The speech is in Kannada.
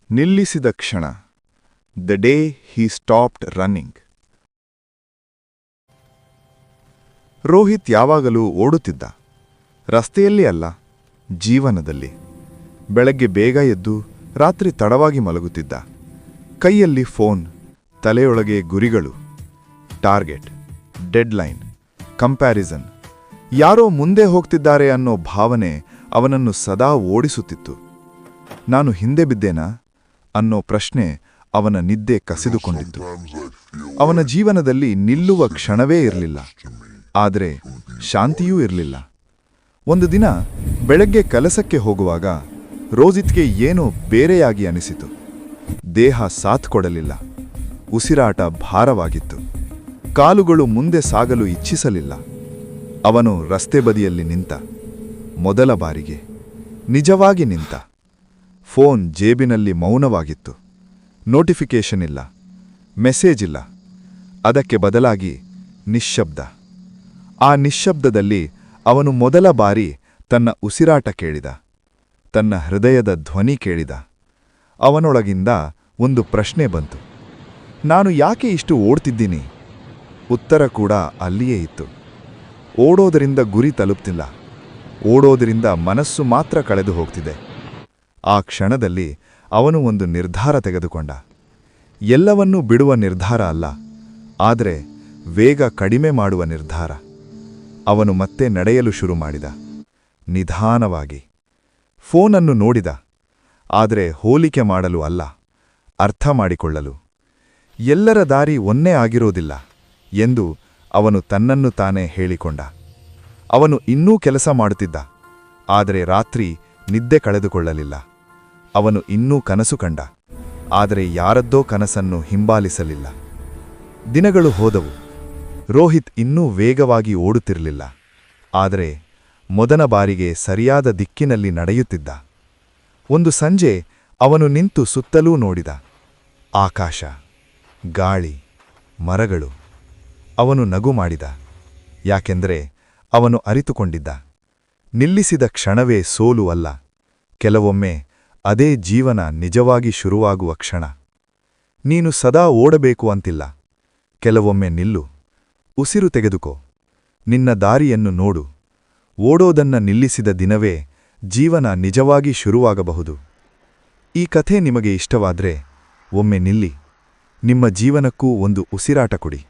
ನಿಲ್ಲಿಸಿದ ಕ್ಷಣ. The day Hi stopped running. Rohit ಯಾವಾಗಲೂ ಓಡುತ್ತಿದ್ದ. ರಸ್ತೆಯಲ್ಲಿ ಅಲ್ಲ, ಜೀವನದಲ್ಲಿ. ಬೆಳಗ್ಗೆ ಬೇಗ ಎದ್ದು ರಾತ್ರಿ ತಡವಾಗಿ ಮಲಗುತ್ತಿದ್ದ. ಕೈಯಲ್ಲಿ ಫೋನ್, ತಲೆಯೊಳಗೆ ಗುರಿಗಳು, ಟಾರ್ಗೆಟ್, ಡೆಡ್ಲೈನ್, ಕಂಪ್ಯಾರಿಸನ್. ಯಾರೋ ಮುಂದೆ ಹೋಗ್ತಿದ್ದಾರೆ ಅನ್ನೋ ಭಾವನೆ ಅವನನ್ನು ಸದಾ ಓಡಿಸುತ್ತಿತ್ತು. ನಾನು ಹಿಂದೆ ಬಿದ್ದೇನಾ ಅನ್ನೋ ಪ್ರಶ್ನೆ ಅವನ ನಿದ್ದೆ ಕಸಿದುಕೊಂಡಿತ್ತು. ಅವನ ಜೀವನದಲ್ಲಿ ನಿಲ್ಲುವ ಕ್ಷಣವೇ ಇರಲಿಲ್ಲ, ಆದರೆ ಶಾಂತಿಯೂ ಇರಲಿಲ್ಲ. ಒಂದು ದಿನ ಬೆಳಗ್ಗೆ ಕೆಲಸಕ್ಕೆ ಹೋಗುವಾಗ ರೋಹಿತ್ಗೆ ಏನೋ ಬೇರೆಯಾಗಿ ಅನಿಸಿತು. ದೇಹ ಸಾಥ್ ಕೊಡಲಿಲ್ಲ. ಉಸಿರಾಟ ಭಾರವಾಗಿತ್ತು. ಕಾಲುಗಳು ಮುಂದೆ ಸಾಗಲು ಇಚ್ಛಿಸಲಿಲ್ಲ. ಅವನು ರಸ್ತೆ ಬದಿಯಲ್ಲಿ ನಿಂತ. ಮೊದಲ ಬಾರಿಗೆ ನಿಜವಾಗಿ ನಿಂತ. ಫೋನ್ ಜೇಬಿನಲ್ಲಿ ಮೌನವಾಗಿತ್ತು. ನೋಟಿಫಿಕೇಶನ್ ಇಲ್ಲ, ಮೆಸೇಜ್ ಇಲ್ಲ. ಅದಕ್ಕೆ ಬದಲಾಗಿ ನಿಶ್ಶಬ್ದ. ಆ ನಿಶ್ಶಬ್ದದಲ್ಲಿ ಅವನು ಮೊದಲ ಬಾರಿ ತನ್ನ ಉಸಿರಾಟ ಕೇಳಿದ, ತನ್ನ ಹೃದಯದ ಧ್ವನಿ ಕೇಳಿದ. ಅವನೊಳಗಿಂದ ಒಂದು ಪ್ರಶ್ನೆ ಬಂತು. ನಾನು ಯಾಕೆ ಇಷ್ಟು ಓಡ್ತಿದ್ದೀನಿ? ಉತ್ತರ ಕೂಡ ಅಲ್ಲಿಯೇ ಇತ್ತು. ಓಡೋದರಿಂದ ಗುರಿ ತಲುಪ್ತಿಲ್ಲ, ಓಡೋದರಿಂದ ಮನಸ್ಸು ಮಾತ್ರ ಕಳೆದು ಹೋಗ್ತಿದೆ. ಆ ಕ್ಷಣದಲ್ಲಿ ಅವನು ಒಂದು ನಿರ್ಧಾರ ತೆಗೆದುಕೊಂಡ. ಎಲ್ಲವನ್ನೂ ಬಿಡುವ ನಿರ್ಧಾರ ಅಲ್ಲ, ಆದರೆ ವೇಗ ಕಡಿಮೆ ಮಾಡುವ ನಿರ್ಧಾರ. ಅವನು ಮತ್ತೆ ನಡೆಯಲು ಶುರು ಮಾಡಿದ, ನಿಧಾನವಾಗಿ. ಫೋನನ್ನು ನೋಡಿದ, ಆದರೆ ಹೋಲಿಕೆ ಮಾಡಲು ಅಲ್ಲ, ಅರ್ಥ ಮಾಡಿಕೊಳ್ಳಲು. ಎಲ್ಲರ ದಾರಿ ಒಂದೇ ಆಗಿರೋದಿಲ್ಲ ಎಂದು ಅವನು ತನ್ನನ್ನು ತಾನೇ ಹೇಳಿಕೊಂಡ. ಅವನು ಇನ್ನೂ ಕೆಲಸ ಮಾಡುತ್ತಿದ್ದ, ಆದರೆ ರಾತ್ರಿ ನಿದ್ದೆ ಕಳೆದುಕೊಳ್ಳಲಿಲ್ಲ. ಅವನು ಇನ್ನೂ ಕನಸು ಕಂಡ, ಆದರೆ ಯಾರದ್ದೋ ಕನಸನ್ನು ಹಿಂಬಾಲಿಸಲಿಲ್ಲ. ದಿನಗಳು ಹೋದವು. ರೋಹಿತ್ ಇನ್ನೂ ವೇಗವಾಗಿ ಓಡುತ್ತಿರಲಿಲ್ಲ, ಆದರೆ ಮೊದಲ ಬಾರಿಗೆ ಸರಿಯಾದ ದಿಕ್ಕಿನಲ್ಲಿ ನಡೆಯುತ್ತಿದ್ದ. ಒಂದು ಸಂಜೆ ಅವನು ನಿಂತು ಸುತ್ತಲೂ ನೋಡಿದ. ಆಕಾಶ, ಗಾಳಿ, ಮರಗಳು. ಅವನು ನಗು ಮಾಡಿದ, ಯಾಕೆಂದರೆ ಅವನು ಅರಿತುಕೊಂಡಿದ್ದ, ನಿಲ್ಲಿಸಿದ ಕ್ಷಣವೇ ಸೋಲು ಅಲ್ಲ, ಕೆಲವೊಮ್ಮೆ ಅದೇ ಜೀವನ ನಿಜವಾಗಿ ಶುರುವಾಗುವ ಕ್ಷಣ. ನೀನು ಸದಾ ಓಡಬೇಕು ಅಂತಿಲ್ಲ. ಕೆಲವೊಮ್ಮೆ ನಿಲ್ಲು, ಉಸಿರು ತೆಗೆದುಕೋ, ನಿನ್ನ ದಾರಿಯನ್ನು ನೋಡು. ಓಡೋದನ್ನ ನಿಲ್ಲಿಸಿದ ದಿನವೇ ಜೀವನ ನಿಜವಾಗಿ ಶುರುವಾಗಬಹುದು. ಈ ಕಥೆ ನಿಮಗೆ ಇಷ್ಟವಾದ್ರೆ ಒಮ್ಮೆ ನಿಲ್ಲಿ, ನಿಮ್ಮ ಜೀವನಕ್ಕೂ ಒಂದು ಉಸಿರಾಟ ಕೊಡಿ.